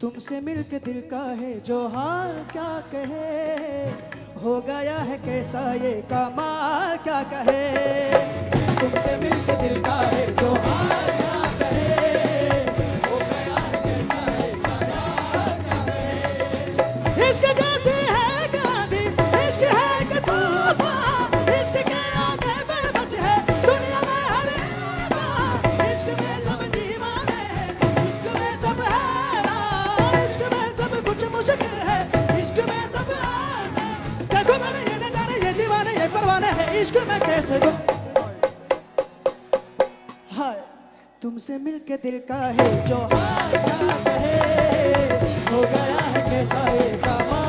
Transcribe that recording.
तुमसे मिलके दिल का है जो हाल क्या कहे, हो गया है कैसा ये कमाल क्या कहे। तुमसे मिलके दिल का है जो हाल क्या कहे, हो गया है कैसा ये कमाल क्या कहे। इश्क जैसे है गांधी, इश्क है कि तूफान, इश्क के आगे बेबस है दुनिया में हर इंसान। इश्क में सब दीवाने हैं, इश्क में सब हैरान, इश्क में सब कुछ मुश्किल है, इश्क में सब आसान। देखो मेरे ये नजारे, ये दीवाने, ये परवाने हैं, इश्क में कैसे गुम। हाय तुमसे मिलके दिल का है जो हाल क्या कहे, हो गया है कैसा ये कमाल।